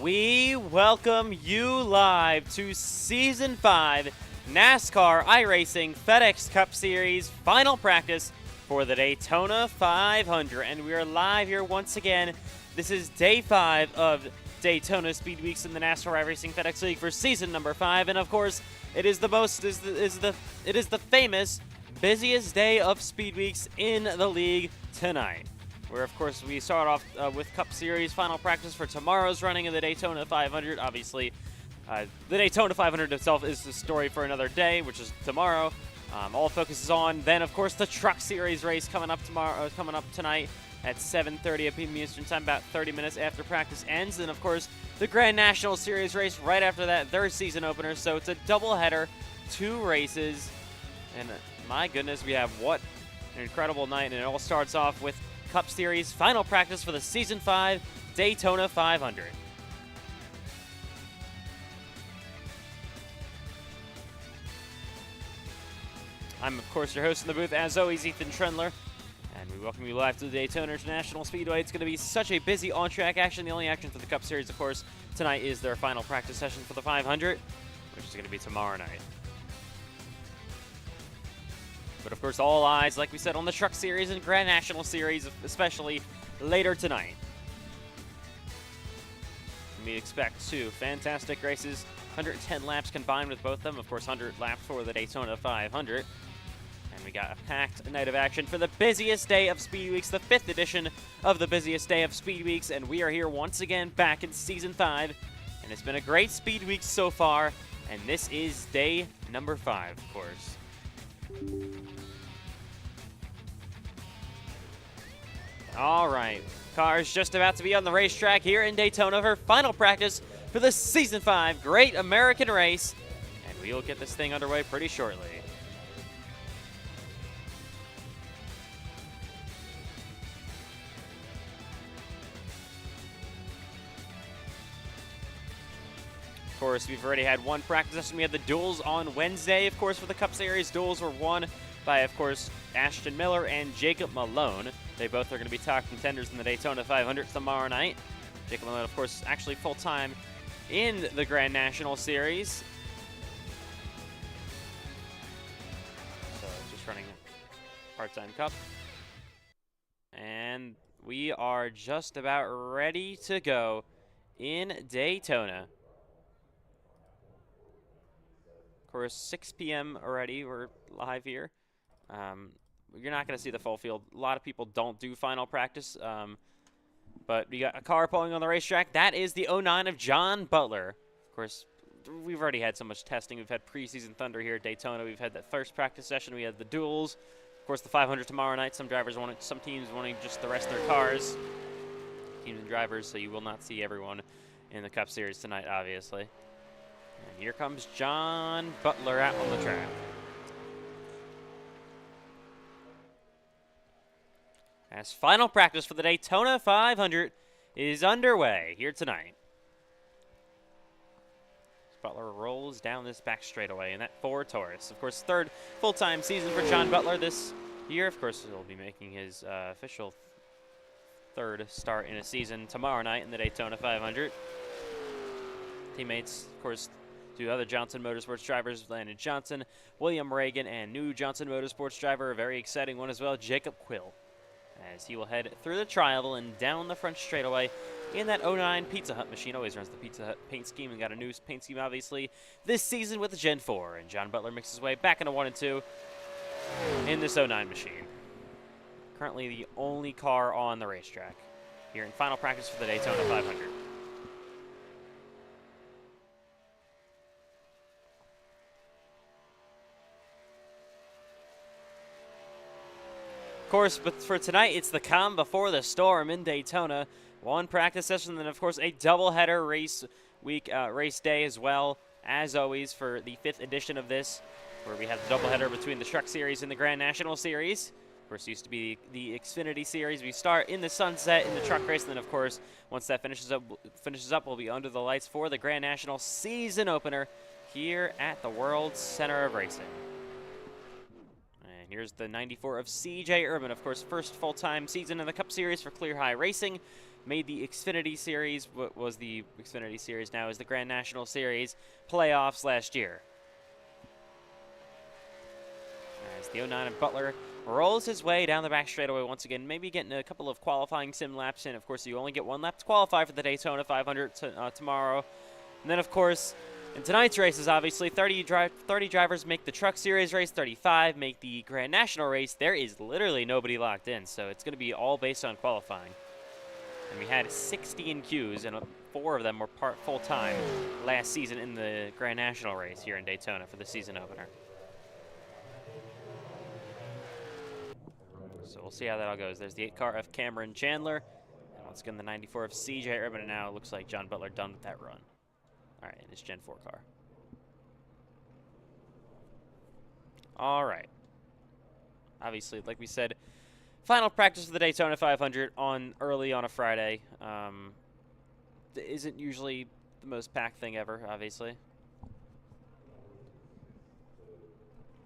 We welcome you live to Season 5 NASCAR iRacing FedEx Cup Series final practice for the Daytona 500. And we are live here once again. This is day 5 of Daytona Speed Weeks in the NASCAR iRacing FedEx League for season number 5. And of course, it is the famous busiest day of Speed Weeks in the league tonight, where of course we start off with Cup Series final practice for tomorrow's running of the Daytona 500. Obviously, the Daytona 500 itself is the story for another day, which is tomorrow. All focus is on then, of course, the Truck Series race coming up tonight at 7:30 p.m. Eastern Time, about 30 minutes after practice ends. And of course, the Grand National Series race right after that, their season opener. So it's a doubleheader, 2 races, and my goodness, we have what an incredible night. And it all starts off with Cup Series final practice for the Season 5 Daytona 500. I'm, of course, your host in the booth, as always, Ethan Trendler, and we welcome you live to the Daytona International Speedway. It's going to be such a busy on-track action. The only action for the Cup Series, of course, tonight is their final practice session for the 500, which is going to be tomorrow night. But of course, all eyes, like we said, on the Truck Series and Grand National Series, especially later tonight. We expect 2 fantastic races, 110 laps combined with both of them. Of course, 100 laps for the Daytona 500. And we got a packed night of action for the busiest day of Speed Weeks, the 5th edition of the busiest day of Speed Weeks. And we are here once again back in Season 5. And it's been a great Speed Week so far. And this is day number 5, of course. All right, cars just about to be on the racetrack here in Daytona for final practice for the Season 5 Great American Race, and we'll get this thing underway pretty shortly. Of course, we've already had one practice session. We had the duels on Wednesday, of course, for the Cup Series. Duels were won by, of course, Ashton Miller and Jacob Malone. They both are going to be top contenders in the Daytona 500 tomorrow night. Jacob Malone, of course, actually full-time in the Grand National Series. So just running part-time Cup. And we are just about ready to go in Daytona. Of course, 6 p.m. already. We're live here. You're not going to see the full field. A lot of people don't do final practice, but we got a car pulling on the racetrack. That is the 09 of John Butler. Of course, we've already had so much testing. We've had preseason thunder here at Daytona. We've had that first practice session. We had the duels. Of course, the 500 tomorrow night. Some teams wanting just the rest of their cars. Teams and drivers, so you will not see everyone in the Cup Series tonight, obviously. And here comes John Butler out on the track. As final practice for the Daytona 500 is underway here tonight. Butler rolls down this back straightaway in that Ford Taurus. Of course, 3rd full-time season for John Butler this year. Of course, he'll be making his official 3rd start in a season tomorrow night in the Daytona 500. Teammates, of course, 2 other Johnson Motorsports drivers, Landon Johnson, William Reagan, and new Johnson Motorsports driver, a very exciting one as well, Jacob Quill, as he will head through the tri-oval and down the front straightaway in that 09 Pizza Hut machine. Always runs the Pizza Hut paint scheme and got a new paint scheme, obviously, this season with the Gen 4. And John Butler makes his way back into 1 and 2 in this 09 machine. Currently the only car on the racetrack here in final practice for the Daytona 500. Of course, but for tonight, it's the calm before the storm in Daytona. 1 practice session, and then, of course, a doubleheader race day as well, as always, for the 5th edition of this, where we have the doubleheader between the Truck Series and the Grand National Series. Of course, it used to be the Xfinity Series. We start in the sunset in the truck race, and then, of course, once that finishes up, we'll be under the lights for the Grand National season opener here at the World Center of Racing. And here's the 94 of C.J. Urban, of course, first full-time season in the Cup Series for Clear High Racing. Made the Xfinity Series, what was the Xfinity Series now is the Grand National Series playoffs last year. As the 09 of Butler rolls his way down the back straightaway once again, maybe getting a couple of qualifying sim laps in. Of course, you only get one lap to qualify for the Daytona 500 tomorrow. And then, of course, in tonight's races, obviously, 30 drivers make the Truck Series race, 35 make the Grand National race. There is literally nobody locked in, so it's going to be all based on qualifying. And we had 16 queues, and 4 of them were full-time last season in the Grand National race here in Daytona for the season opener. So we'll see how that all goes. There's the 8 car of Cameron Chandler. And once again, the 94 of C.J. Urban. And now it looks like John Butler done with that run. All right, and his Gen 4 car. All right. Obviously, like we said, final practice of the Daytona 500 early on a Friday. Isn't usually the most packed thing ever, obviously.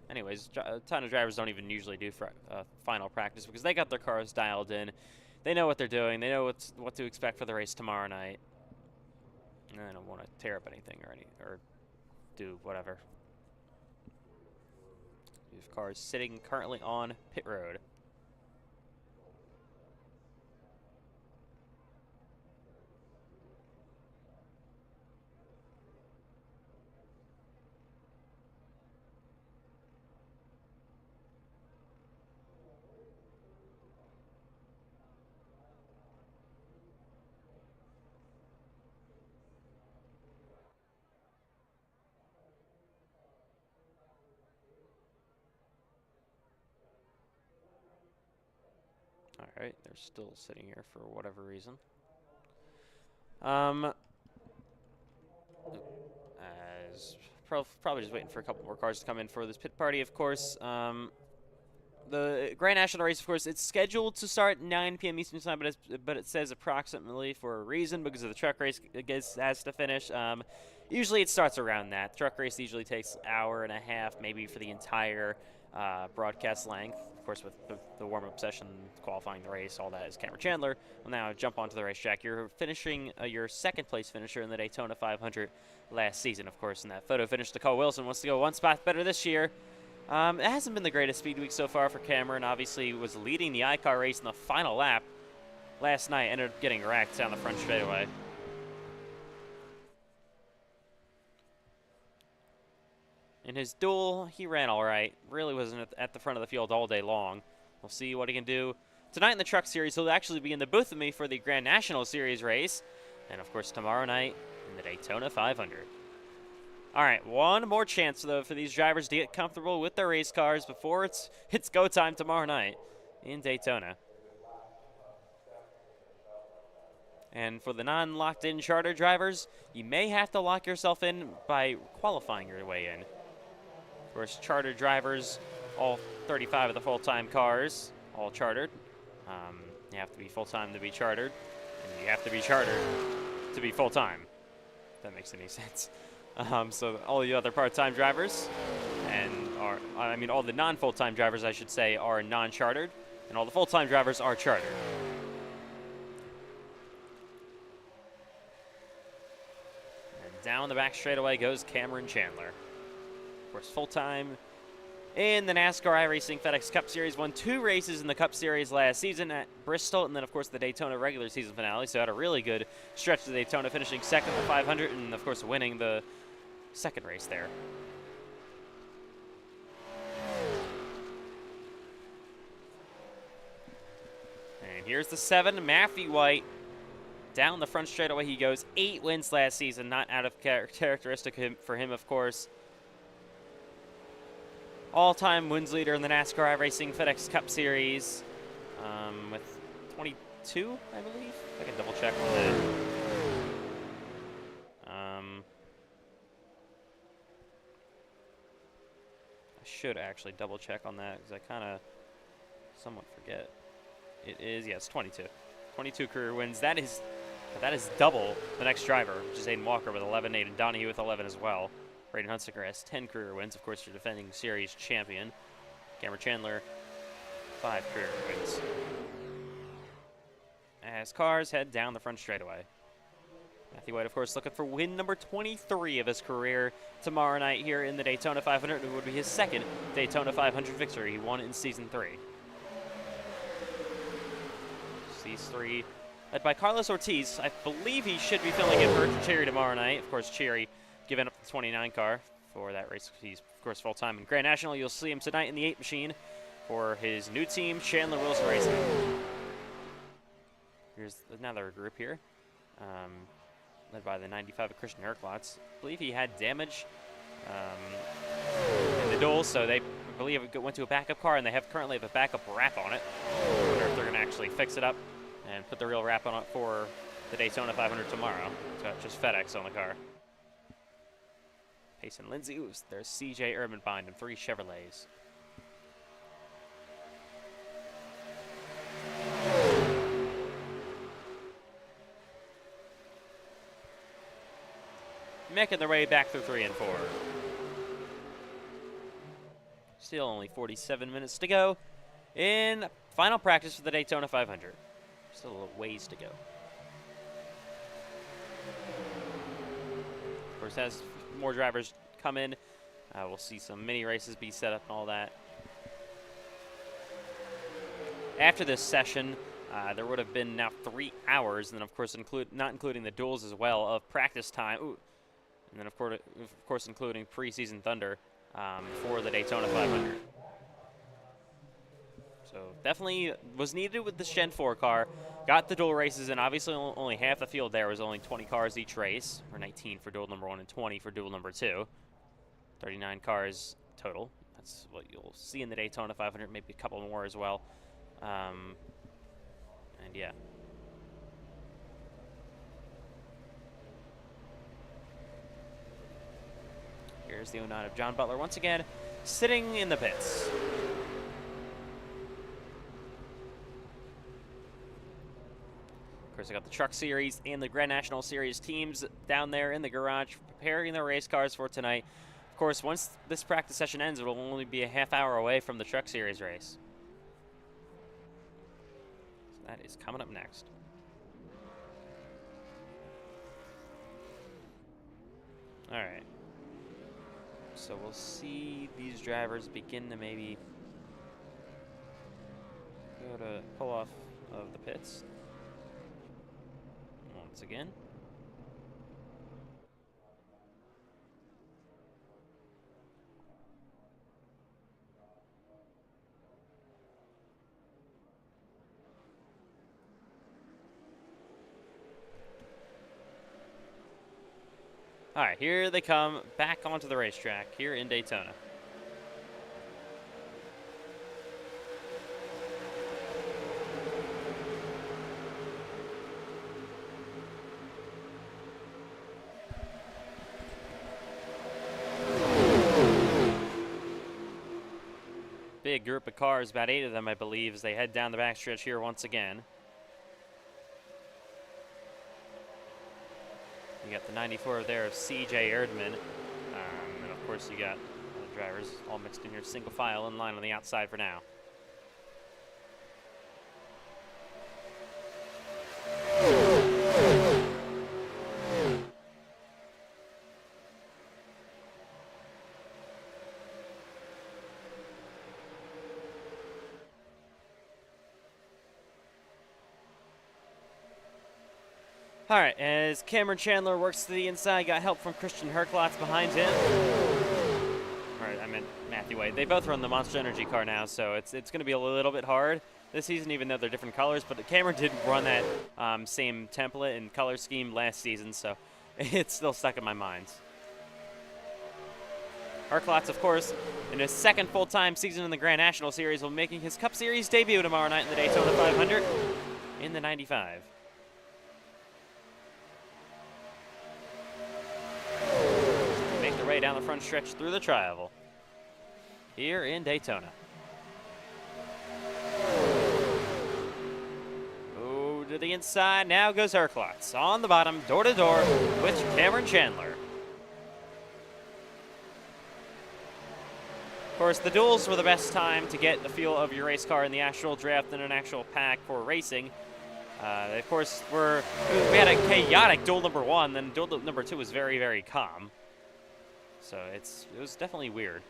Anyways, a ton of drivers don't even usually do final practice because they got their cars dialed in. They know what they're doing. They know what to expect for the race tomorrow night. And they don't want to tear up anything or do whatever. We have cars sitting currently on pit road. All right, they're still sitting here for whatever reason. As probably just waiting for a couple more cars to come in for this pit party, of course. The Grand National race, of course, it's scheduled to start 9 p.m. Eastern Time, but it says approximately for a reason because of the truck race has to finish. Usually it starts around that. The truck race usually takes an hour and a half, maybe for the entire broadcast length. Of course, with the warm-up session, qualifying the race, all that is Cameron Chandler. Well, now jump onto the racetrack. You're finishing your second-place finisher in the Daytona 500 last season, of course, in that photo finish. Nicole Wilson wants to go one spot better this year. It hasn't been the greatest speed week so far for Cameron. Obviously, was leading the iCar race in the final lap last night. Ended up getting wrecked down the front straightaway. In his duel, he ran all right. Really wasn't at the front of the field all day long. We'll see what he can do tonight in the Truck Series. He'll actually be in the booth with me for the Grand National Series race. And, of course, tomorrow night in the Daytona 500. All right, one more chance, though, for these drivers to get comfortable with their race cars before it's go time tomorrow night in Daytona. And for the non-locked-in charter drivers, you may have to lock yourself in by qualifying your way in. Of course, charter drivers, all 35 of the full-time cars, all chartered. You have to be full-time to be chartered, and you have to be chartered to be full-time, if that makes any sense. So all the other part-time drivers, all the non-full-time drivers, I should say, are non-chartered, and all the full-time drivers are chartered. And down the back straightaway goes Cameron Chandler. Of course, full-time in the NASCAR iRacing FedEx Cup Series. Won 2 races in the Cup Series last season at Bristol, and then, of course, the Daytona regular season finale. So had a really good stretch to Daytona, finishing second in the 500, and, of course, winning the second race there. And here's the 7, Matthew White. Down the front straightaway he goes. 8 wins last season, not out of characteristic for him, of course. All-time wins leader in the NASCAR iRacing FedEx Cup Series with 22, I believe. I can double check on that. I should actually double check on that because I kind of somewhat forget. It is, yes, 22. 22 career wins. That is double the next driver, which is Aiden Walker with 11, Aiden Donahue with 11 as well. Braden Hunsaker has 10 career wins. Of course, your defending series champion. Cameron Chandler, 5 career wins. As cars head down the front straightaway. Matthew White, of course, looking for win number 23 of his career tomorrow night here in the Daytona 500. It would be his second Daytona 500 victory. He won it in Season 3. These 3 led by Carlos Ortiz. I believe he should be filling in for Cherry tomorrow night. Of course, Cherry giving up the 29 car for that race. He's, of course, full-time in Grand National. You'll see him tonight in the 8 machine for his new team, Chandler Wilson Racing. Here's another group here. Led by the 95 of Christian Herklotz. I believe he had damage in the duel, so they believe it went to a backup car, and they currently have a backup wrap on it. I wonder if they're going to actually fix it up and put the real wrap on it for the Daytona 500 tomorrow. It's got just FedEx on the car. Payson Lindsay, there's CJ Urban behind him, 3 Chevrolets. Making their way back through 3 and 4. Still only 47 minutes to go in final practice for the Daytona 500. Still a little ways to go. Of course, as more drivers come in, we'll see some mini races be set up and all that. After this session, there would have been now 3 hours, and then of course not including the duels as well, of practice time. Ooh. And then, of course, including preseason thunder for the Daytona 500. So definitely was needed with this Gen 4 car. Got the dual races, and obviously only half the field there was only 20 cars each race, or 19 for duel number 1 and 20 for duel number 2. 39 cars total. That's what you'll see in the Daytona 500, maybe a couple more as well. And yeah. Here's the 09 of John Butler once again, sitting in the pits. Of course, I got the Truck Series and the Grand National Series teams down there in the garage preparing their race cars for tonight. Of course, once this practice session ends, it will only be a half hour away from the Truck Series race. So that is coming up next. All right. So we'll see these drivers begin to maybe go to pull off of the pits once again. All right, here they come back onto the racetrack here in Daytona. Big group of cars, about 8 of them, I believe, as they head down the backstretch here once again. You got the 94 there of CJ Erdman. And of course you got the drivers all mixed in here, single file in line on the outside for now. All right, as Cameron Chandler works to the inside, got help from Christian Herklotz behind him. All right, I meant Matthew White. They both run the Monster Energy car now, so it's going to be a little bit hard this season, even though they're different colors. But Cameron did run that same template and color scheme last season, so it's still stuck in my mind. Herklotz, of course, in his second full-time season in the Grand National Series, will be making his Cup Series debut tomorrow night in the Daytona 500 in the 95. Down the front stretch through the tri-oval here in Daytona. Oh, to the inside. Now goes Herklotz on the bottom, door to door with Cameron Chandler. Of course, the duels were the best time to get the feel of your race car in the actual draft and an actual pack for racing. Of course, we had a chaotic duel number 1, then duel number 2 was very, very calm. So it was definitely weird.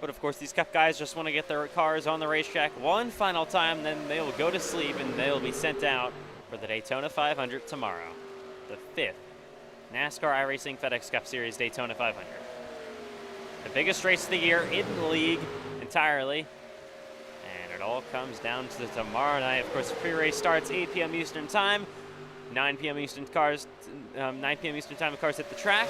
But of course, these Cup guys just want to get their cars on the racetrack one final time, then they will go to sleep and they'll be sent out for the Daytona 500 tomorrow, the 5th NASCAR iRacing FedEx Cup Series Daytona 500. The biggest race of the year in the league entirely, and it all comes down to tomorrow night. Of course, the pre-race starts 8 p.m. Eastern Time, 9 p.m. Eastern time the cars hit the track.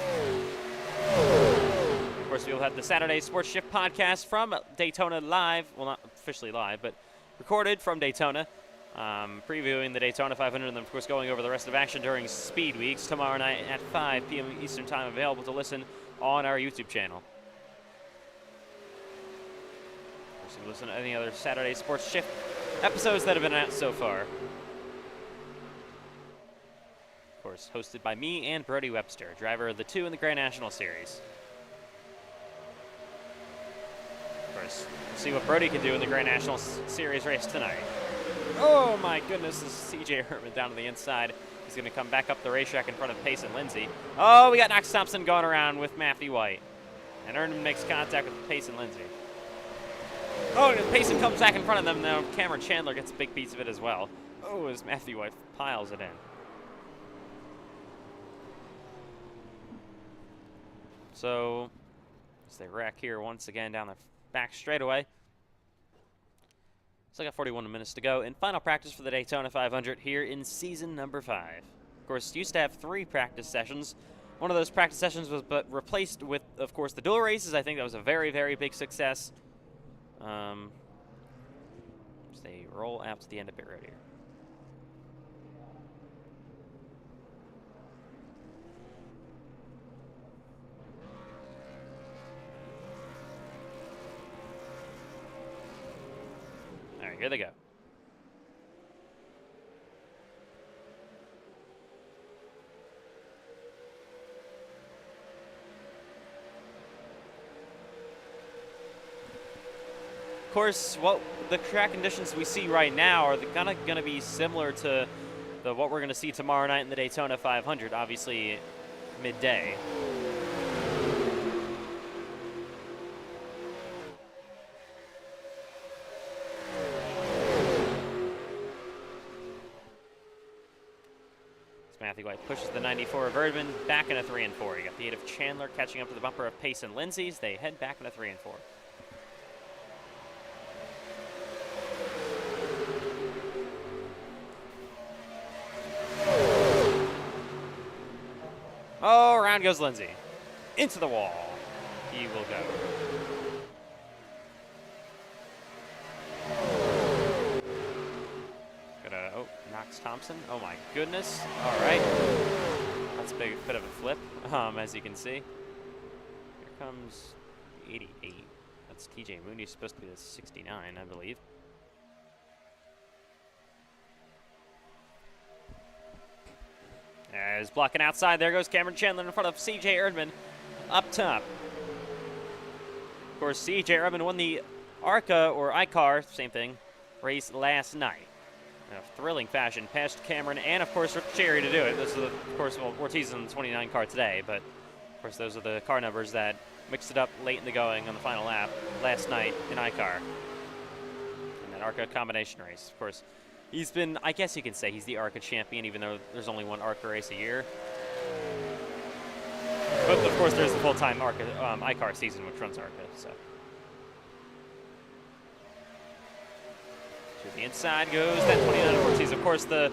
Of course, we'll have the Saturday Sports Shift podcast from Daytona live. Well, not officially live, but recorded from Daytona, previewing the Daytona 500, and then, of course, going over the rest of action during Speed Weeks tomorrow night at 5 p.m. Eastern Time, available to listen on our YouTube channel. Of course, you can listen to any other Saturday Sports Shift episodes that have been out so far. Of course, hosted by me and Brody Webster, driver of the 2 in the Grand National Series. We'll see what Brody can do in the Grand National Series race tonight. Oh my goodness, this is CJ Herman down to the inside. He's going to come back up the racetrack in front of Payson Lindsay. Oh, we got Knox Thompson going around with Matthew White. And Herman makes contact with Payson Lindsay. Oh, and Payson comes back in front of them, though. Cameron Chandler gets a big piece of it as well. Oh, as Matthew White piles it in. So, as they wreck here once again down the back straightaway. Still got 41 minutes to go in final practice for the Daytona 500 here in season number 5. Of course, used to have 3 practice sessions. One of those practice sessions was replaced with, of course, the dual races. I think that was a very, very big success. As they roll out to the end of pit road here. All right, here they go. Of course, what the track conditions we see right now are going to be similar to what we're going to see tomorrow night in the Daytona 500, obviously midday. Matthew White pushes the 94 of Erdman back in a 3 and 4. You got the 8 of Chandler catching up to the bumper of Payson Lindsay's. They head back in a 3 and 4. Oh, around goes Lindsay. Into the wall. He will go. Knox Thompson. Oh my goodness. All right. That's a bit of a flip, as you can see. Here comes 88. That's TJ Mooney, supposed to be the 69, I believe. As blocking outside, there goes Cameron Chandler in front of CJ Erdman up top. Of course, CJ Erdman won the ARCA or iCar, same thing, race last night. In a thrilling fashion, past Cameron and, of course, Cherry to do it. This is, of course, well, Ortiz in the 29 car today, but, of course, those are the car numbers that mixed it up late in the going on the final lap last night in iCar. And that ARCA combination race, of course. He's been, I guess you can say, he's the ARCA champion, even though there's only one ARCA race a year. But, of course, there's the full-time ARCA, iCar season, which runs ARCA, so. To the inside goes that 29 Ortiz. Of course, the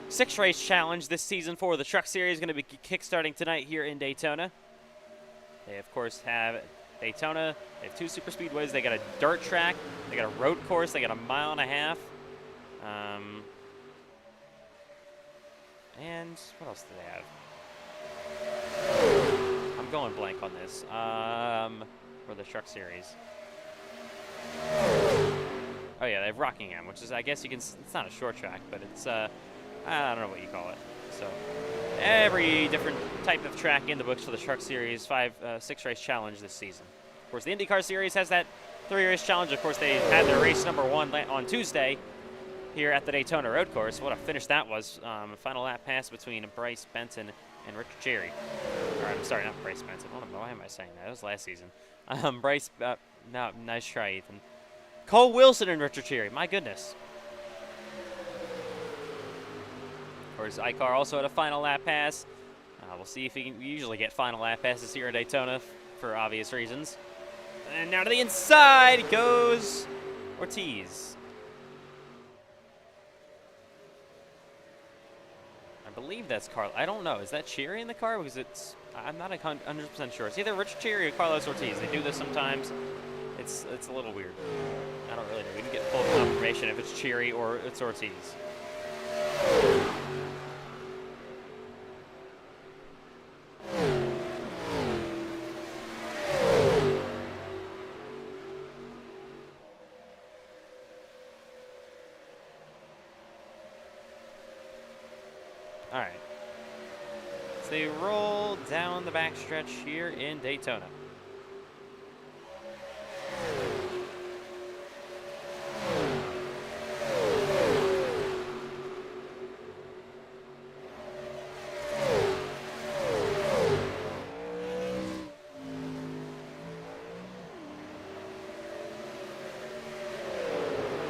6-race challenge this season for the Truck Series is going to be kickstarting tonight here in Daytona. They, of course, have Daytona. They have 2 super speedways. They got a dirt track. They got a road course. They got a 1.5 miles. And what else do they have? I'm going blank on this. For the Truck Series. Oh yeah, they have Rockingham, which is, I guess you can, it's not a short track, but it's, I don't know what you call it. So, every different type of track in the books for the Truck Series 6-race challenge this season. Of course, the IndyCar Series has that 3-race challenge. Of course, they had their race number 1 on Tuesday here at the Daytona Road Course. What a finish that was. A final lap pass between Bryce Benson and Richard Cherry. Or, I'm sorry, not Bryce Benson. Why am I saying that? That was last season. No, nice try, Ethan. Cole Wilson and Richard Cherry. My goodness. Of course, iCar also had a final lap pass. We'll see if we usually get final lap passes here at Daytona for obvious reasons. And now to the inside goes Ortiz. I believe that's Carlos. I don't know. Is that Cherry in the car? Because I'm not 100% sure. It's either Richard Cherry or Carlos Ortiz. They do this sometimes. It's a little weird. I don't really know. We didn't get full confirmation if it's Cherry or it's Ortiz. All right. So they roll down the backstretch here in Daytona.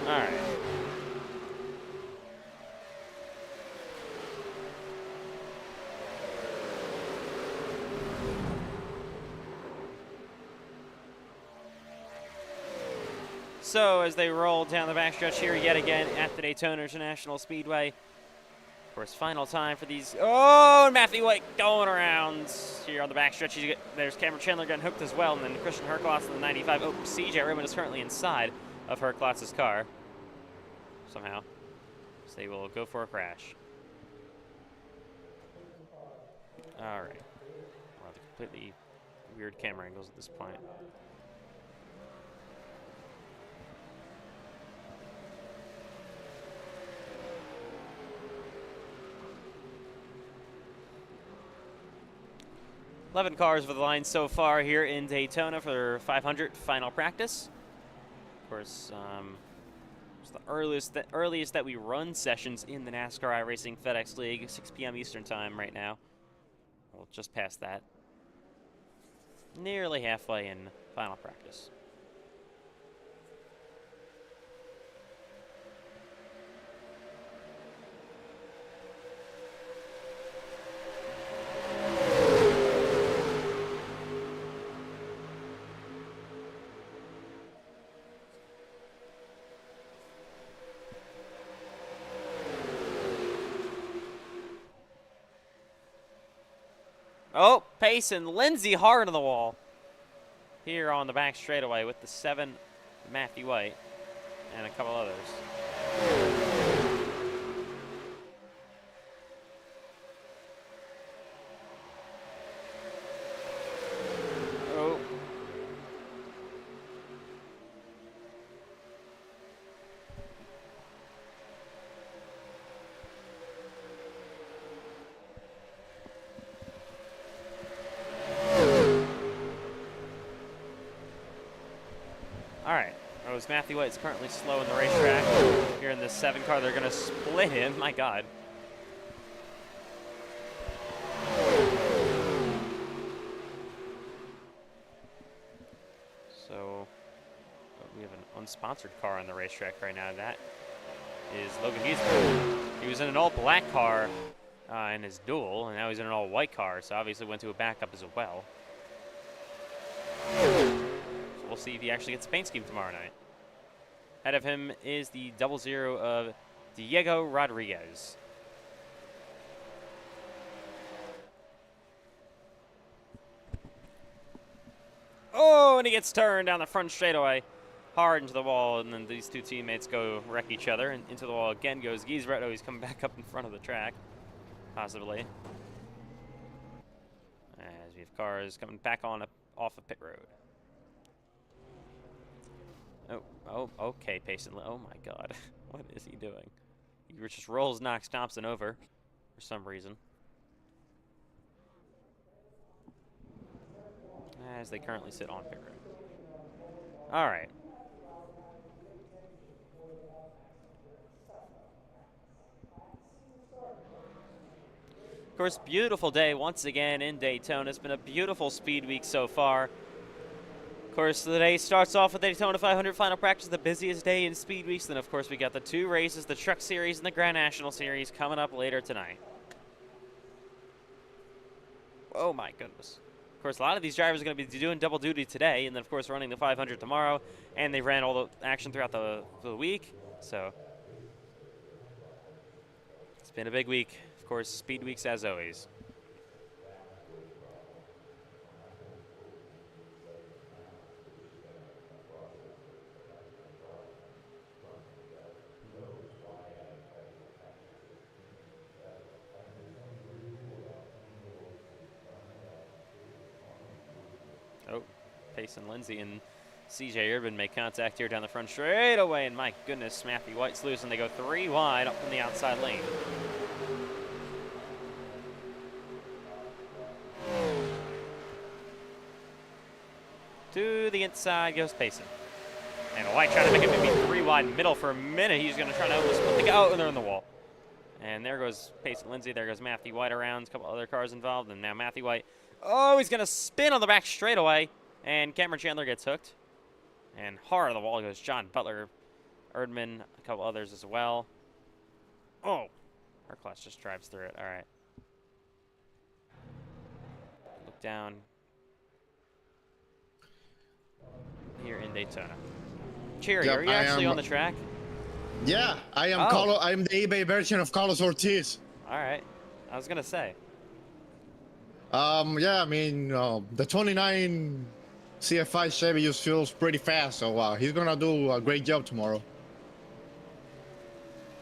All right. So as they roll down the backstretch here yet again at the Daytona International Speedway. Of course, final time for these. Oh, and Matthew White going around here on the backstretch. There's Cameron Chandler getting hooked as well, and then Christian Herklots in the 95. Oh, CJ Ribbon is currently inside of Herklots' car somehow. So they will go for a crash. All right. Wow, the completely weird camera angles at this point. $11 cars for the line so far here in Daytona for 500 final practice. Of course, it's the earliest that we run sessions in the NASCAR iRacing FedEx League, 6 p.m. Eastern Time right now. Well, just past that. Nearly halfway in final practice. Oh, Payson, Lindsey hard on the wall. Here on the back straightaway with the 7, Matthew White, and a couple others. Oh. All right. Matthew White is currently slow in the racetrack. Here in this 7 car, they're going to split him. My God. So we have an unsponsored car on the racetrack right now. That is Logan Giesbert. He was in an all-black car in his duel, and now he's in an all-white car, so obviously went to a backup as well. So we'll see if he actually gets a paint scheme tomorrow night. Ahead of him is the 00 of Diego Rodriguez. Oh, and he gets turned down the front straightaway hard into the wall, and then these two teammates go wreck each other, and into the wall again goes Giesbert. Oh, he's coming back up in front of the track, possibly. As we have cars coming back on off of pit road. Okay, Payson. Oh my God, what is he doing? He just rolls, knocks Thompson over for some reason. As they currently sit on pit road. All right. Of course, beautiful day once again in Daytona. It's been a beautiful speed week so far. Of course, the day starts off with the Daytona 500 final practice, the busiest day in speed weeks. Then, of course, we got the 2 races, the Truck Series and the Grand National Series, coming up later tonight. Oh, my goodness. Of course, a lot of these drivers are going to be doing double duty today, and then, of course, running the 500 tomorrow. And they ran all the action throughout the week, so it's been a big week. Of course, speed weeks as always. Oh, Payson Lindsay and CJ Urban make contact here down the front straight away, and my goodness, Matthew White's loose, and they go 3 wide up in the outside lane. To the inside goes Payson. And White trying to make it maybe 3 wide middle for a minute. He's going to try to almost put the guy out, and they're in the wall. And there goes Payson Lindsay. There goes Matthew White around. A couple other cars involved, and now Matthew White. Oh, he's going to spin on the back straightaway. And Cameron Chandler gets hooked. And hard on the wall goes John Butler, Erdman, a couple others as well. Oh, our clutch just drives through it. All right. Look down here in Daytona. Cherry, Yep, are you actually on the track? Yeah, I am. Oh. I'm the eBay version of Carlos Ortiz. All right. I was gonna say. Yeah, I mean, the 29 CF5 Chevy just feels pretty fast, so he's gonna do a great job tomorrow.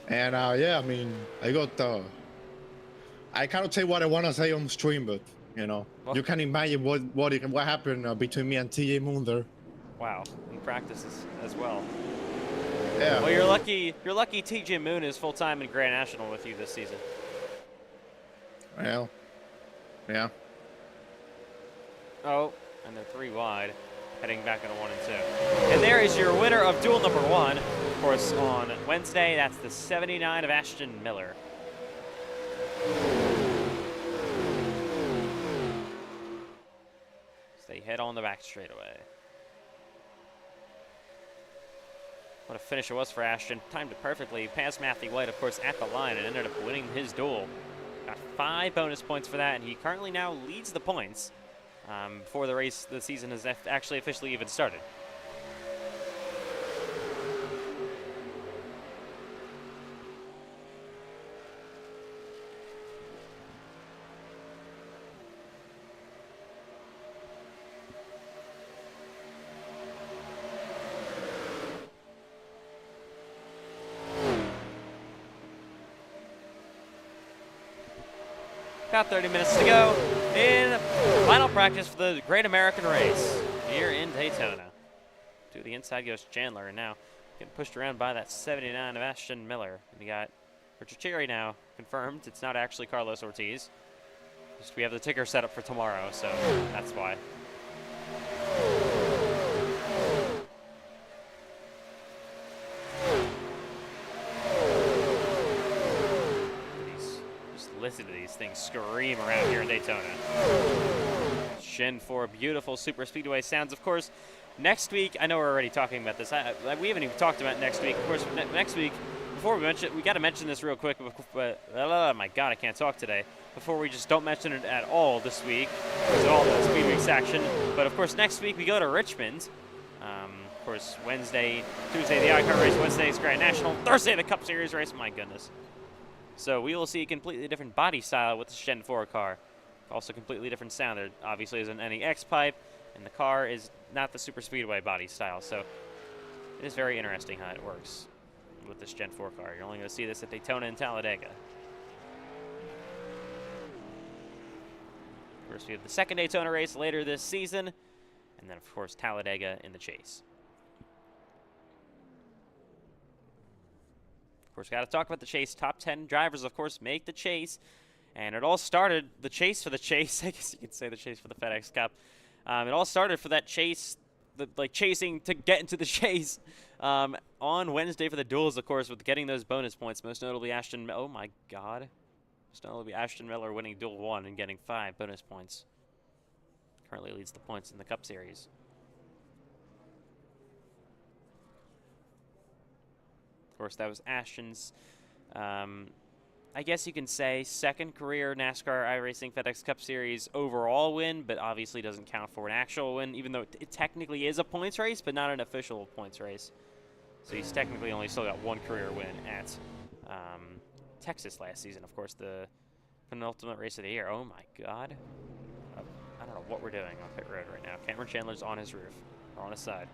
And yeah, I mean, I cannot say what I want to say on stream, but you know, Well, you can imagine what happened between me and TJ Moon there. wow, in practice as well. Yeah. Well, you're lucky. You're lucky. TJ Moon is full time in Grand National with you this season. Well, yeah. Oh, and they're 3 wide, heading back into 1 and 2. And there is your winner of duel number 1. Of course, on Wednesday, that's the 79 of Ashton Miller. So they head on the back straightaway. What a finish it was for Ashton. Timed it perfectly. Passed Matthew White, of course, at the line and ended up winning his duel. Got 5 bonus points for that, and he currently now leads the points before the race, the season has actually officially even started. About 30 minutes to go in final practice for the Great American Race here in Daytona. To the inside goes Chandler, and now getting pushed around by that 79 of Ashton Miller. And we got Richard Cherry now confirmed. It's not actually Carlos Ortiz. Just we have the ticker set up for tomorrow, so that's why. Listen to these things scream around here in Daytona. Gen 4, beautiful super speedway sounds. Of course, next week, I know we're already talking about this. We haven't even talked about next week. Of course, next week, before we mention it, we got to mention this real quick. But oh my God, I can't talk today. Before we just don't mention it at all this week, because of all the speed weeks action. But of course, next week we go to Richmond. Of course, Tuesday the iCar race, Wednesday's Grand National, Thursday the Cup Series race. My goodness. So we will see a completely different body style with the Gen 4 car. Also completely different sound. There obviously isn't any X-pipe, and the car is not the super speedway body style. So it is very interesting how it works with this Gen 4 car. You're only going to see this at Daytona and Talladega. Of course, we have the second Daytona race later this season, and then, of course, Talladega in the chase. course, got to talk about the chase. Top 10 drivers, of course, make the chase. And it all started, the chase for the chase, I guess you could say the chase for the FedEx Cup. It all started for that chase, like chasing to get into the chase on Wednesday for the duels, of course, with getting those bonus points. Most notably, oh my God. Most notably, Ashton Miller winning duel 1 and getting 5 bonus points. Currently leads the points in the Cup Series. Of course, that was Ashton's, I guess you can say, second career NASCAR iRacing FedEx Cup Series overall win, but obviously doesn't count for an actual win, even though it technically is a points race, but not an official points race. So he's technically only still got one career win at Texas last season, of course, the penultimate race of the year. Oh my God. I don't know what we're doing on pit road right now. Cameron Chandler's on his roof, or on his side.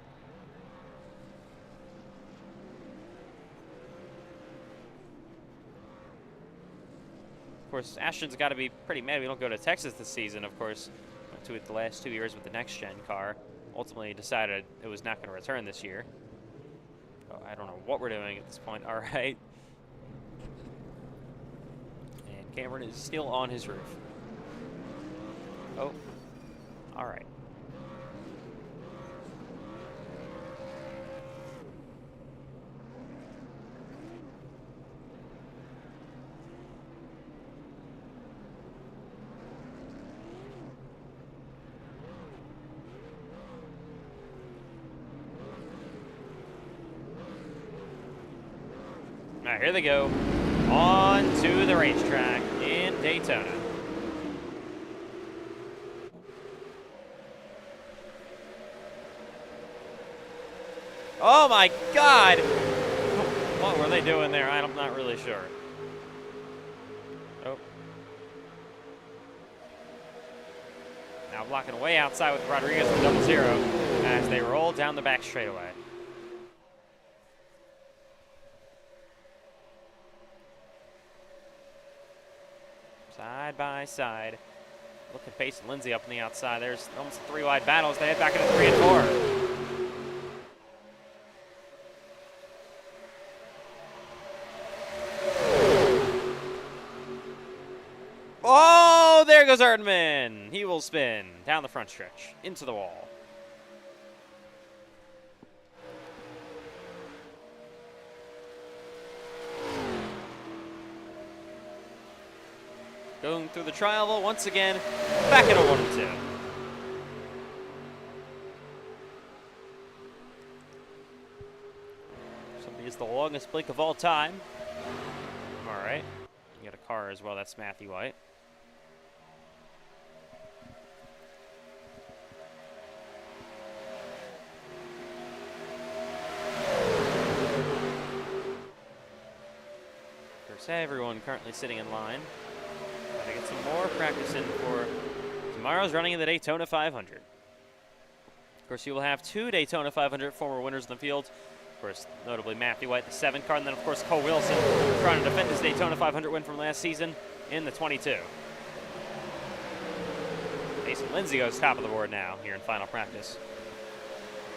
Of course, Ashton's got to be pretty mad we don't go to Texas this season, of course. Went to it the last 2 years with the next-gen car. Ultimately decided it was not going to return this year. Oh, I don't know what we're doing at this point. All right. And Cameron is still on his roof. Oh. All right. All right, here they go. On to the racetrack in Daytona. Oh my God! What were they doing there? I'm not really sure. Oh. Now blocking way outside with Rodriguez and 00 as they roll down the back straightaway. Side by side. Look at Pace and Lindsay up on the outside. There's almost 3 wide battles. They head back into 3 and 4. Oh, there goes Erdman. He will spin down the front stretch into the wall. Going through the tri-oval once again, back into 1 and 2. Somebody is the longest blink of all time. All right. You got a car as well. That's Matthew White. There's everyone currently sitting in line. Gotta get some more practice in for tomorrow's running of the Daytona 500. Of course, you will have 2 Daytona 500 former winners in the field. Of course, notably Matthew White, the 7 car, and then, of course, Cole Wilson trying to defend his Daytona 500 win from last season in the 22. Mason Lindsay goes top of the board now here in final practice.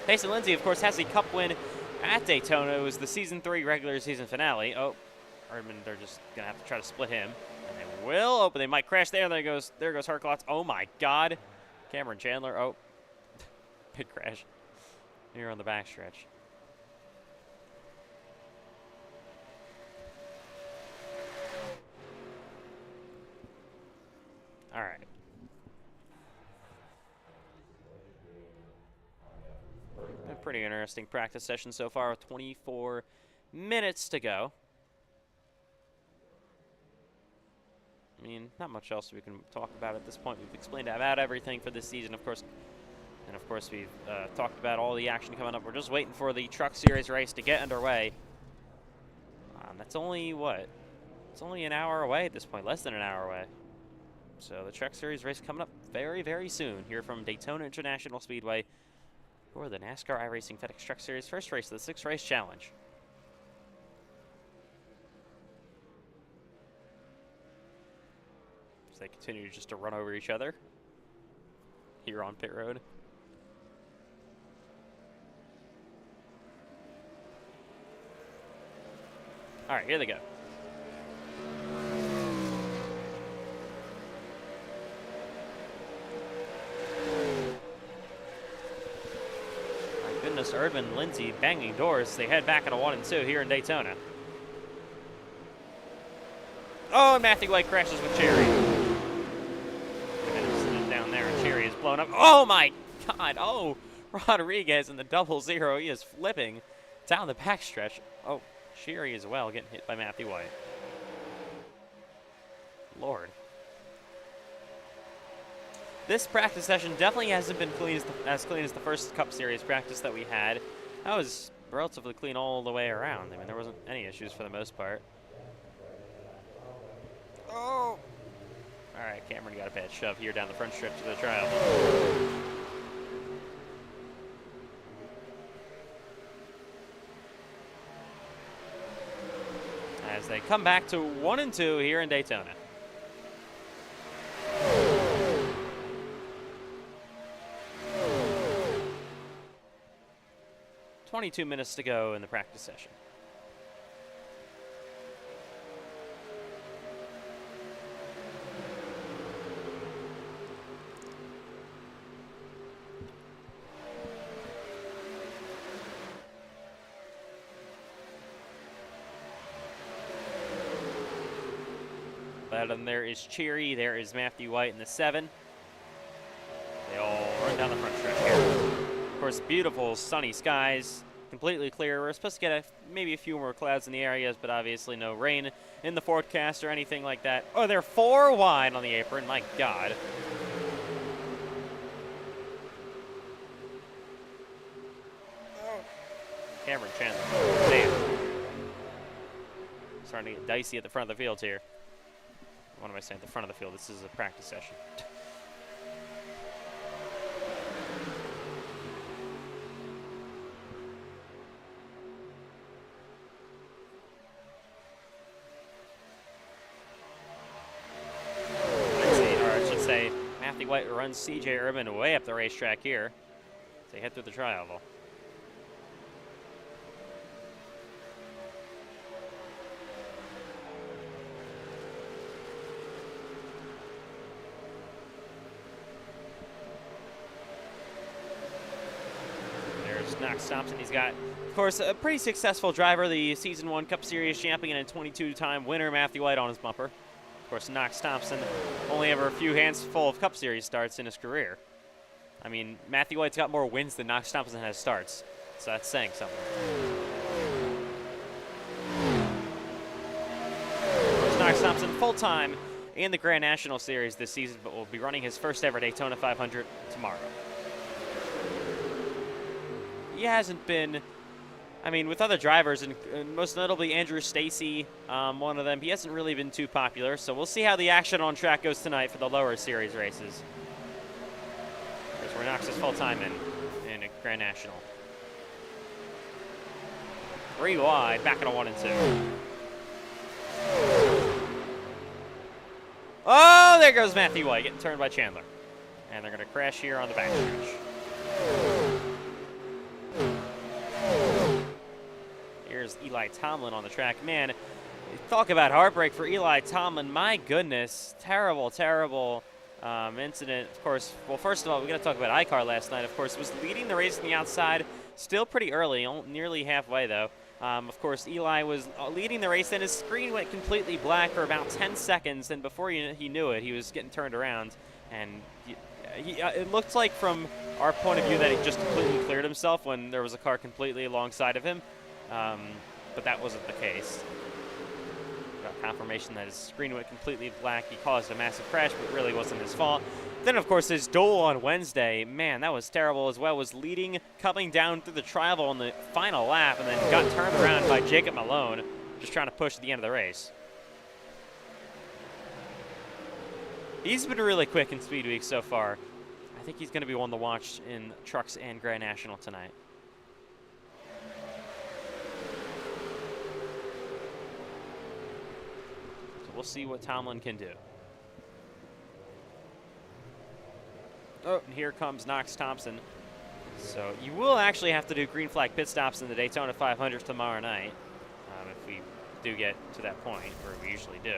Mason Lindsay, of course, has the Cup win at Daytona. It was the Season 3 regular season finale. Oh, Erdman, they're just going to have to try to split him. And they will. Oh, but they might crash there. There goes Herklotz. Oh, my God. Cameron Chandler. Oh, big crash here on the backstretch. All right. Been a pretty interesting practice session so far with 24 minutes to go. I mean, not much else we can talk about at this point. We've explained about everything for this season, of course. And, of course, we've talked about all the action coming up. We're just waiting for the Truck Series race to get underway. That's only, what? It's only an hour away at this point, less than an hour away. So the Truck Series race coming up very, very soon here from Daytona International Speedway for the NASCAR iRacing FedEx Truck Series first race of the 6 race challenge. As they continue just to run over each other here on pit road. All right, here they go. My goodness, Erdman and Lindsay banging doors. They head back into 1 and 2 here in Daytona. Oh, and Matthew White crashes with Cherry. And down there, and Cherry is blown up. Oh my God! Oh, Rodriguez in the 0-0. He is flipping down the backstretch. Oh, Cherry as well, getting hit by Matthew White. Lord. This practice session definitely hasn't been as clean as the first Cup Series practice that we had. That was relatively clean all the way around. I mean, there wasn't any issues for the most part. Oh! All right, Cameron got a bad shove here down the front stretch of the trial. As they come back to 1 and 2 here in Daytona. "22 minutes to go in the practice session. Then there is Cherry, there is Matthew White in the 7. They all run down the front stretch here. Of course, beautiful sunny skies, completely clear. We're supposed to get maybe a few more clouds in the areas, but obviously no rain in the forecast or anything like that. Oh, they're 4 wide on the apron, my God. Cameron Chandler, damn. Starting to get dicey at the front of the field here. What am I saying? The front of the field. This is a practice session. Matthew White runs C.J. Urban way up the racetrack here. They head through the tri-oval. There's Knox Thompson. He's got, of course, a pretty successful driver, the Season 1 Cup Series champion and 22-time winner Matthew White on his bumper. Of course, Knox Thompson only ever a few handful of Cup Series starts in his career. I mean, Matthew White's got more wins than Knox Thompson has starts, so that's saying something. Of course, Knox Thompson full-time in the Grand National Series this season, but will be running his first ever Daytona 500 tomorrow. He hasn't been, I mean, with other drivers, and most notably Andrew Stacy, one of them, he hasn't really been too popular, so we'll see how the action on track goes tonight for the lower series races. Here's where Knox is full-time in a Grand National. 3 wide, back in a 1 and 2. Oh, there goes Matthew White, getting turned by Chandler. And they're going to crash here on the backstretch. Here's Eli Tomlin on the track. Man, talk about heartbreak for Eli Tomlin. My goodness, terrible, terrible incident. Of course, well, first of all, we got to talk about iCar last night. Of course, was leading the race on the outside, still pretty early, nearly halfway though. Of course, Eli was leading the race, and his screen went completely black for about 10 seconds, and before he knew it, he was getting turned around, and it looked like from our point of view that he just completely cleared himself when there was a car completely alongside of him, but that wasn't the case. Got confirmation that his screen went completely black. He caused a massive crash, but it really wasn't his fault. Then, of course, his duel on Wednesday, man, that was terrible as well. Was leading, coming down through the tri-oval on the final lap, and then got turned around by Jacob Malone, just trying to push at the end of the race. He's been really quick in Speed Week so far. I think he's going to be one to watch in Trucks and Grand National tonight. So we'll see what Tomlin can do. Oh, and here comes Knox Thompson. So you will actually have to do green flag pit stops in the Daytona 500 tomorrow night if we do get to that point, or we usually do.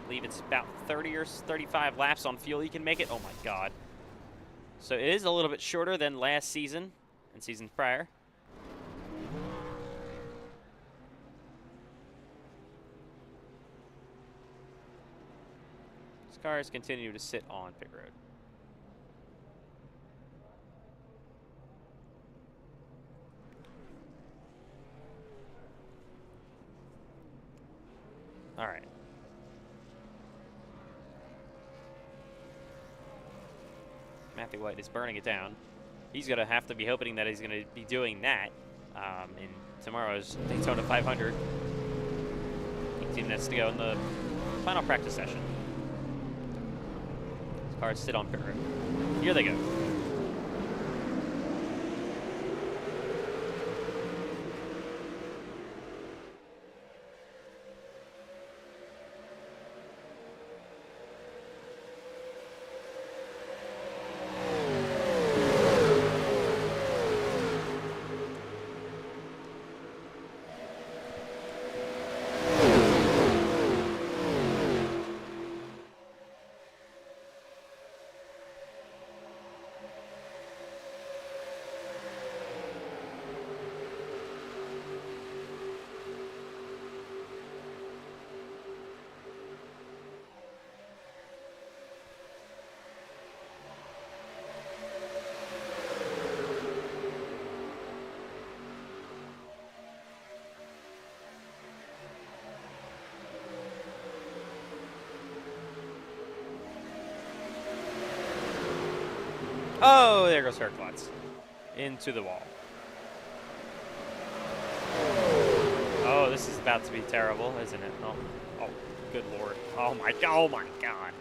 I believe it's about 30 or 35 laps on fuel you can make it. Oh my god. So it is a little bit shorter than last season and seasons prior. These cars continue to sit on pit road. All right. Matthew White is burning it down. He's going to have to be hoping that he's going to be doing that in tomorrow's Daytona 500. 18 minutes to go in the final practice session. These cars sit on pit road. Here they go. Oh, there goes Herklotz. Into the wall. Oh, this is about to be terrible, isn't it? Oh, good lord. Oh my god.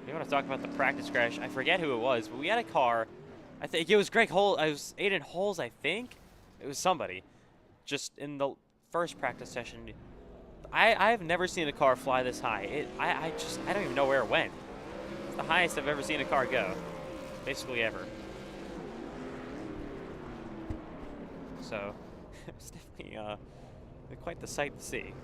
You want to talk about the practice crash? I forget who it was, but we had a car. I think it was Greg Hole. I was Aiden Holes, I think. It was somebody. Just in the first practice session. I've never seen a car fly this high. I don't even know where it went. It's the highest I've ever seen a car go. Basically ever. So, it's definitely quite the sight to see.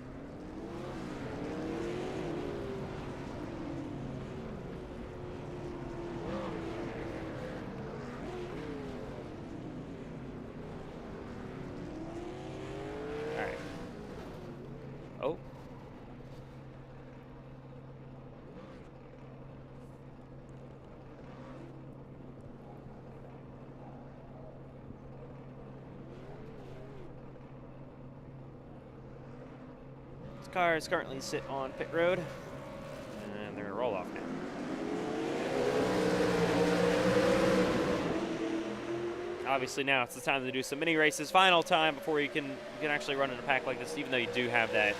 All right. Oh. Cars currently sit on pit road, and they're gonna roll off now. Obviously now it's the time to do some mini races. Final time before you can actually run in a pack like this, even though you do have that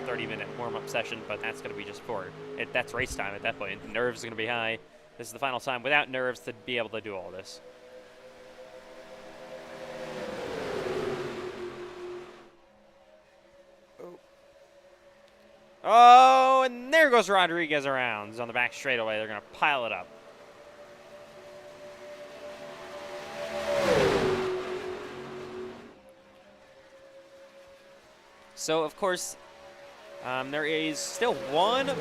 30-minute warm-up session, but that's gonna be just for it. That's race time at that point. The nerves are gonna be high. This is the final time without nerves to be able to do all this. Oh, and there goes Rodriguez around. He's on the back straightaway. They're going to pile it up. So, of course, there is still one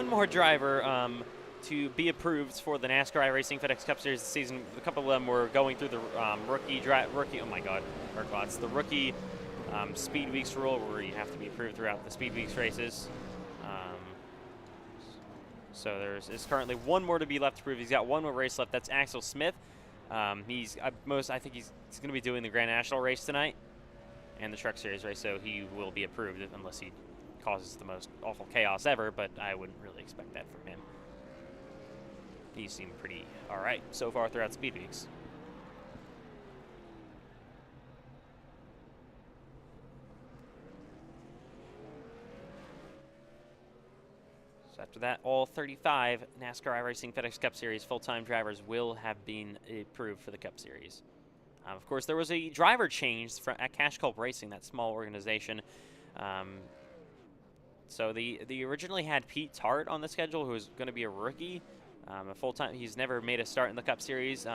more driver to be approved for the NASCAR iRacing FedEx Cup Series this season. A couple of them were going through the rookie, oh my god, Herklotz, the rookie Speed Weeks rule, where you have to be approved throughout the Speed Weeks races. So there's currently one more to be left to prove. He's got one more race left. That's Axel Smith. I think he's going to be doing the Grand National race tonight and the Truck Series race, so he will be approved unless he causes the most awful chaos ever, but I wouldn't really expect that from him. He seemed pretty all right so far throughout Speed Weeks. After that, all 35 NASCAR iRacing FedEx Cup Series full-time drivers will have been approved for the Cup Series. Of course, there was a driver change at Cash Culp Racing, that small organization. So they originally had Pete Tart on the schedule, who was going to be a rookie, a full-time. He's never made a start in the Cup Series.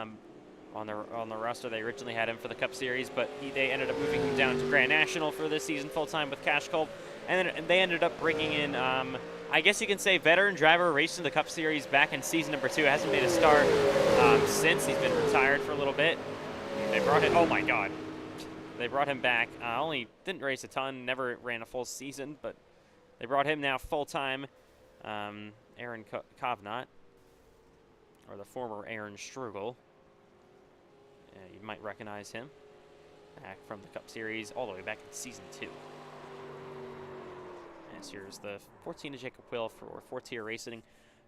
on the roster. They originally had him for the Cup Series, but they ended up moving him down to Grand National for this season full time with Cash Culp, and then they ended up bringing in, I guess you can say, veteran driver racing the Cup Series back in season number 2. Hasn't made a start since. He's been retired for a little bit. They brought him. Oh my God. They brought him back. Only didn't race a ton. Never ran a full season, but they brought him now full time. Aaron Kovnat, or the former Aaron Strugel. You might recognize him back from the Cup Series all the way back in season 2. And here's the 14 to Jacob Quayle for 4-tier racing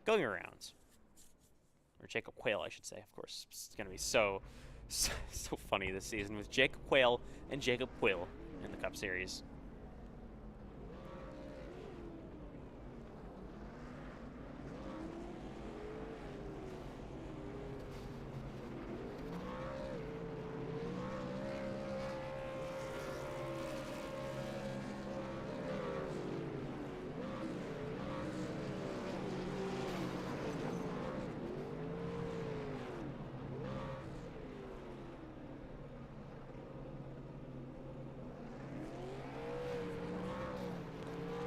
going around. Or Jacob Quayle, I should say. Of course, it's going to be so funny this season with Jacob Quayle and Jacob Quayle in the Cup Series.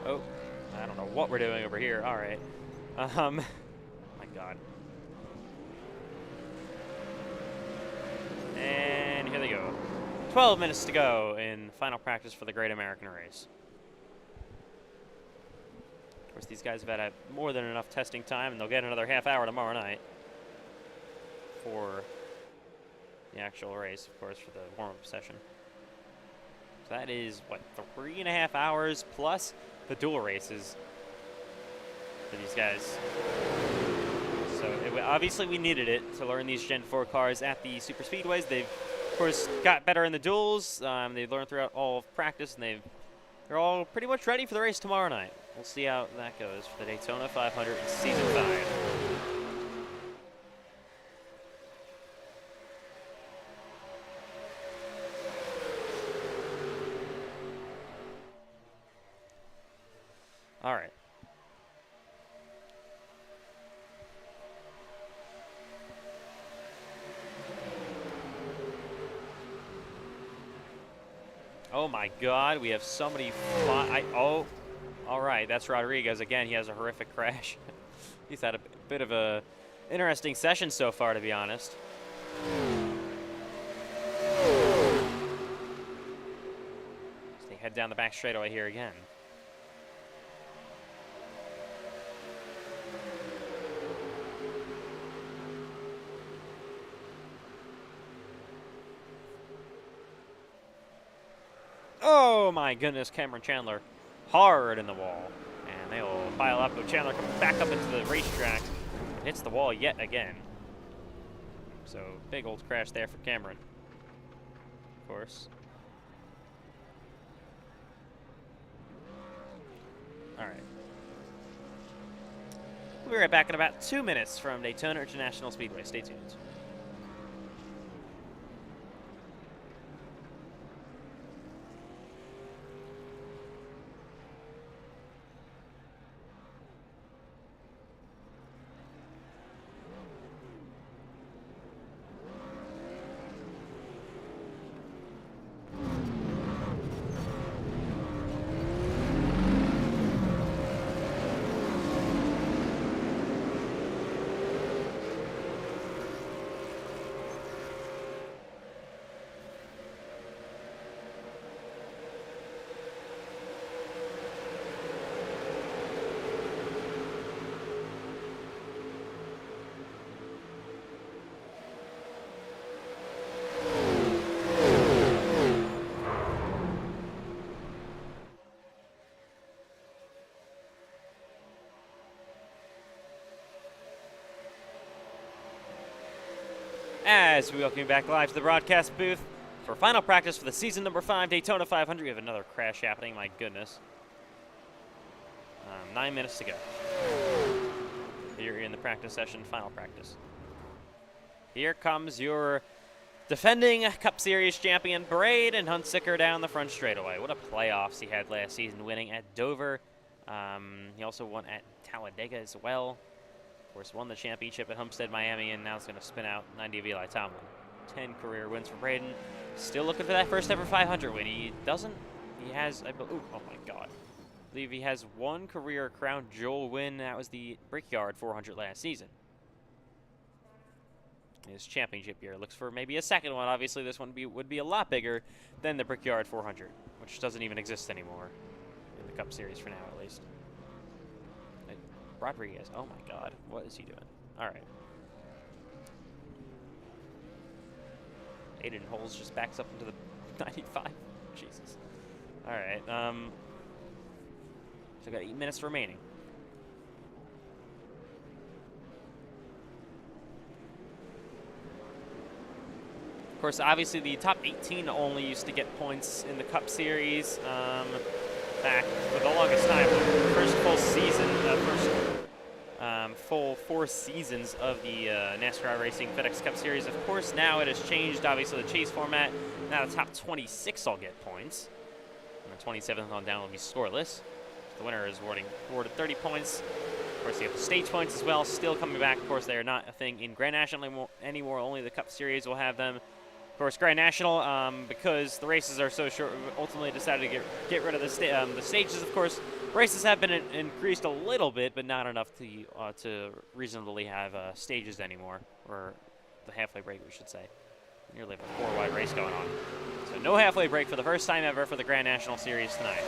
Oh, I don't know what we're doing over here. All right. My God. And here they go. 12 minutes to go in final practice for the Great American Race. Of course, these guys have had more than enough testing time, and they'll get another half hour tomorrow night for the actual race, of course, for the warm-up session. So that is, what, 3.5 hours plus the dual races for these guys. So obviously we needed it to learn these Gen 4 cars at the super speedways. They've, of course, got better in the duels. They've learned throughout all of practice, and they're all pretty much ready for the race tomorrow night. We'll see how that goes for the Daytona 500 in Season 5. All right. Oh my God, we have somebody fly. Oh, all right, that's Rodriguez again. He has a horrific crash. He's had a bit of a interesting session so far, to be honest. So they head down the back straightaway here again. Oh my goodness, Cameron Chandler hard in the wall. And they'll pile up, but Chandler comes back up into the racetrack and hits the wall yet again. So big old crash there for Cameron, of course. All right. We'll be right back in about 2 minutes from Daytona International Speedway. Stay tuned. As we welcome you back live to the broadcast booth for final practice for the season number 5 Daytona 500. We have another crash happening, my goodness. 9 minutes to go. Here in the practice session, final practice. Here comes your defending Cup Series champion, Braden Hunsicker, down the front straightaway. What a playoffs he had last season, winning at Dover. He also won at Talladega as well. Of course, won the championship at Homestead, Miami, and now it's going to spin out 90 of Eli Tomlin. 10 career wins for Braden. Still looking for that first ever 500 win. He doesn't. He has. Oh my God. I believe he has one career Crown Jewel win. That was the Brickyard 400 last season. His championship year looks for maybe a second one. Obviously, this one would be a lot bigger than the Brickyard 400, which doesn't even exist anymore in the Cup Series for now, at least. Rodriguez. Oh my God, what is he doing? All right. Aiden Holes just backs up into the 95. Jesus. All right. So got 8 minutes remaining. Of course, obviously the top 18 only used to get points in the Cup Series back for the longest time. The first full season, full 4 seasons of the NASCAR iRacing FedEx Cup Series. Of course, now it has changed, obviously, the chase format. Now the top 26 all get points. And the 27th on down will be scoreless. The winner is awarded 30 points. Of course, you have the stage points as well, still coming back. Of course, they are not a thing in Grand National anymore. Only the Cup Series will have them. Of course, Grand National, because the races are so short, ultimately decided to get rid of the stages. Of course, races have been increased a little bit, but not enough to reasonably have stages anymore, or the halfway break, we should say. Nearly a 4-wide race going on. So no halfway break for the first time ever for the Grand National Series tonight.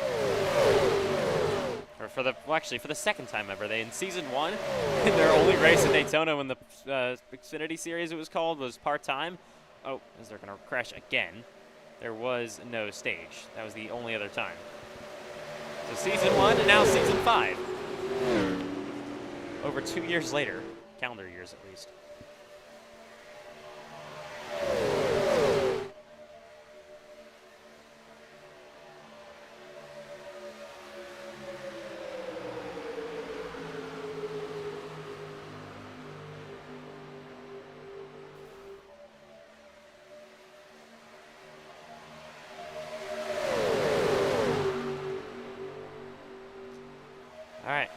Or for the second time ever. In Season 1, in their only race at Daytona when the Xfinity Series, it was called, was part-time. Oh, as they're going to crash again. There was no stage. That was the only other time. So Season 1 and now Season 5. Over 2 years later. Calendar years, at least. All right.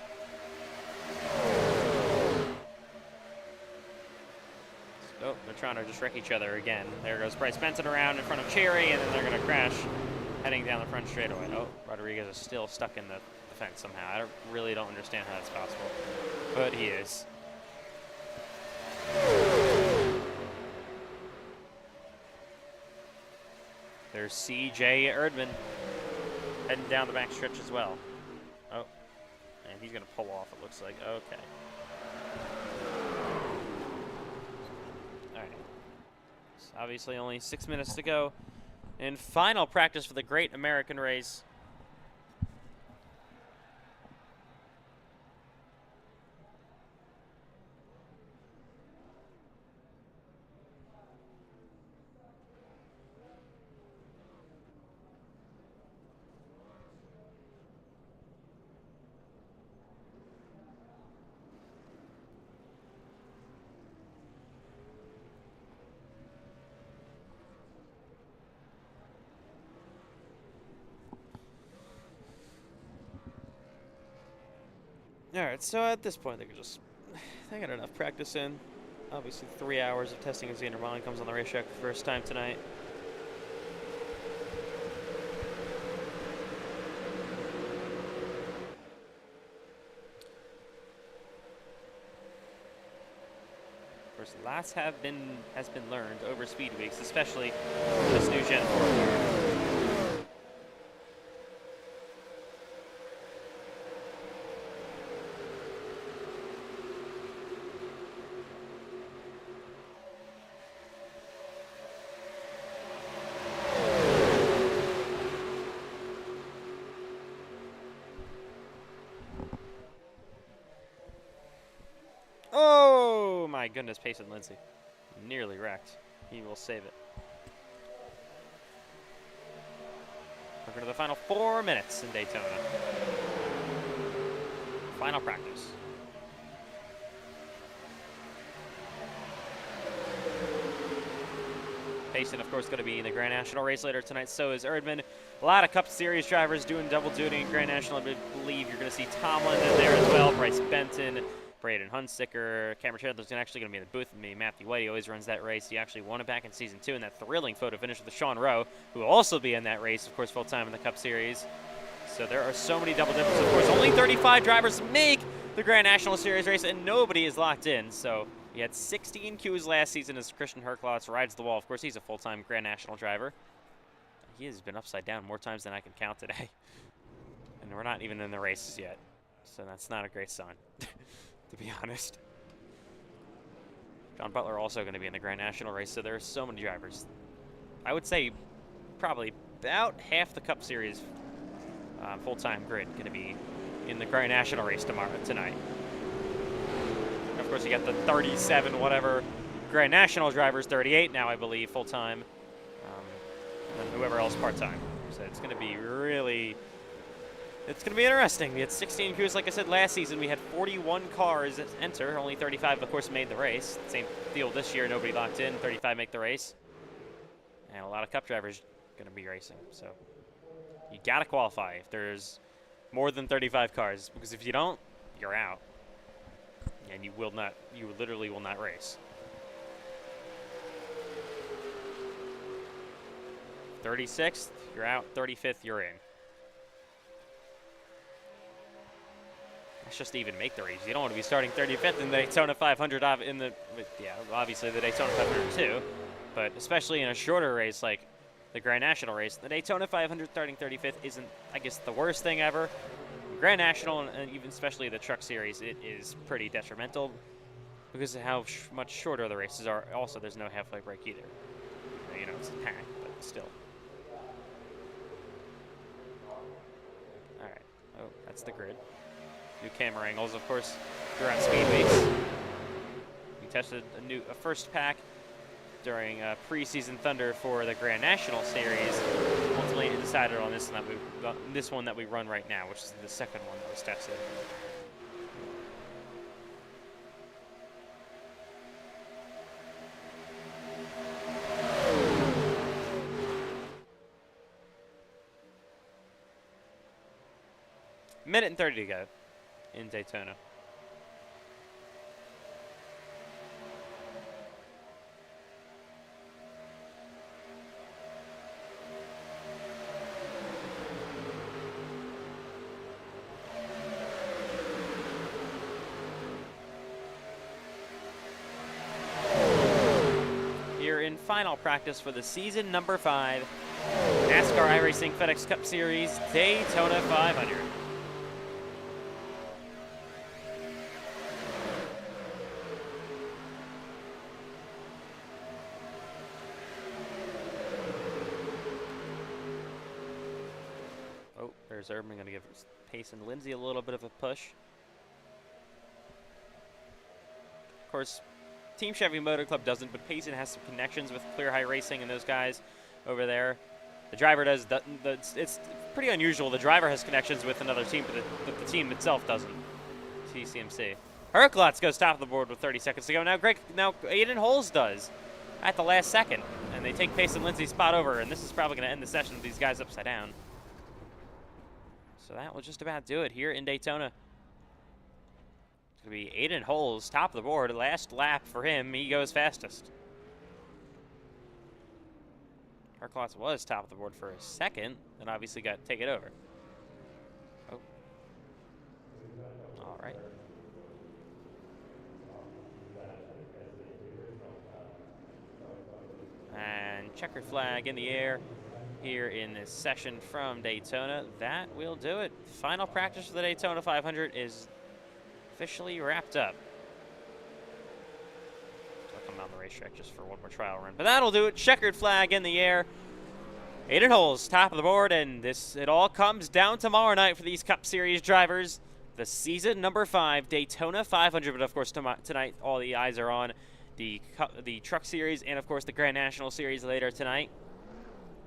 Oh, they're trying to just wreck each other again. There goes Bryce Benton around in front of Cherry, and then they're going to crash heading down the front straightaway. Oh, Rodriguez is still stuck in the fence somehow. I really don't understand how that's possible, but he is. There's C.J. Erdman heading down the back stretch as well. Oh. And he's going to pull off, it looks like. Okay. All right. So obviously only 6 minutes to go in final practice for the Great American Race. All right, so at this point, they got enough practice in. Obviously, 3 hours of testing as Xander Mullen comes on the racetrack for the first time tonight. Of course, lots has been learned over speed weeks, especially this new Gen 4. Oh my goodness, Payson Lindsay. Nearly wrecked. He will save it. We're going to the final 4 minutes in Daytona. Final practice. Payson, of course, going to be in the Grand National race later tonight. So is Erdman. A lot of Cup Series drivers doing double duty in Grand National. I believe you're going to see Tomlin in there as well. Bryce Benton, Braden Hunsicker. Cameron Chandler's actually going to be in the booth with me. Matthew White, he always runs that race. He actually won it back in Season 2 in that thrilling photo finish with Sean Rowe, who will also be in that race, of course, full-time in the Cup Series. So there are so many double dippers. Of course, only 35 drivers make the Grand National Series race, and nobody is locked in. So he had 16 Qs last season as Christian Herklotz rides the wall. Of course, he's a full-time Grand National driver. He has been upside down more times than I can count today. And we're not even in the races yet. So that's not a great sign, to be honest. John Butler also going to be in the Grand National race, so there are so many drivers. I would say probably about half the Cup Series full-time grid going to be in the Grand National race tonight. And of course, you got the 37 whatever Grand National drivers, 38 now, I believe, full-time, and whoever else part-time. So it's going to be really... It's going to be interesting. We had 16 crews, like I said, last season. We had 41 cars enter. Only 35, of course, made the race. Same deal this year. Nobody locked in. 35 make the race. And a lot of Cup drivers going to be racing. So you got to qualify if there's more than 35 cars. Because if you don't, you're out. And you literally will not race. 36th, you're out. 35th, you're in. That's just to even make the race. You don't want to be starting 35th in the Daytona 500. Obviously the Daytona 500 too, but especially in a shorter race like the Grand National race, the Daytona 500 starting 35th isn't, I guess, the worst thing ever. Grand National and even especially the Truck Series, it is pretty detrimental because of how much shorter the races are. Also, there's no halfway break either. You know, it's a pack, but still. All right. Oh, that's the grid. New camera angles, of course, throughout Speed Weeks. We tested a first pack during preseason Thunder for the Grand National Series. Ultimately, decided on this one that we run right now, which is the second one that was tested. Minute and 30 to go in Daytona. Here in final practice for the season number 5 NASCAR iRacing FedEx Cup Series Daytona 500. There's Urban going to give Pace and Lindsay a little bit of a push. Of course, Team Chevy Motor Club doesn't, but Payson has some connections with Clear High Racing and those guys over there. The driver does. It's pretty unusual. The driver has connections with another team, but the team itself doesn't. TCMC. Herklotz goes top of the board with 30 seconds to go. Now Aiden Holes does at the last second, and they take Pace and Lindsay's spot over, and this is probably going to end the session with these guys upside down. So that will just about do it here in Daytona. It's going to be Aiden Holes, top of the board. Last lap for him. He goes fastest. Herklotz was top of the board for a second, and obviously got to take it over. Oh. All right. And checkered flag in the air here in this session from Daytona. That will do it. Final practice for the Daytona 500 is officially wrapped up. I'll come down the racetrack just for one more trial run, but that'll do it. Checkered flag in the air. Aiden Holes, top of the board, and it all comes down tomorrow night for these Cup Series drivers. The season number 5 Daytona 500, but of course tonight all the eyes are on the Truck Series and of course the Grand National Series later tonight.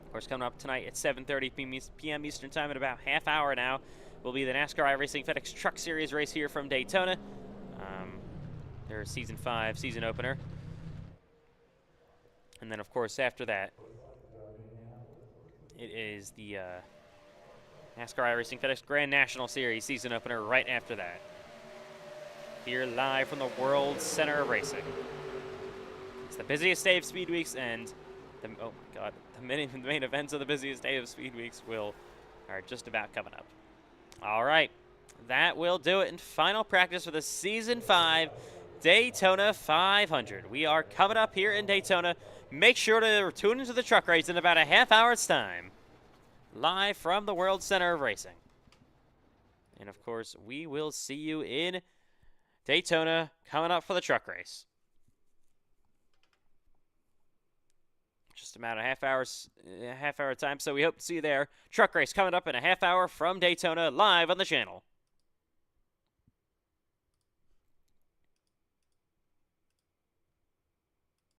Of course, coming up tonight at 7:30 p.m. Eastern Time in about half hour now will be the NASCAR iRacing FedEx Truck Series race here from Daytona. Their Season 5 season opener. And then, of course, after that, it is the NASCAR iRacing FedEx Grand National Series season opener right after that. here live from the World Center of Racing. It's the busiest day of Speed Weeks, and oh my God, the main events of the busiest day of Speed Weeks are just about coming up. All right, that will do it in final practice for the Season 5 Daytona 500. We are coming up here in Daytona. Make sure to tune into the truck race in about a half hour's time, live from the World Center of Racing. And of course, we will see you in Daytona coming up for the truck race. Just about a half hour time, so we hope to see you there. Truck race coming up in a half hour from Daytona, live on the channel.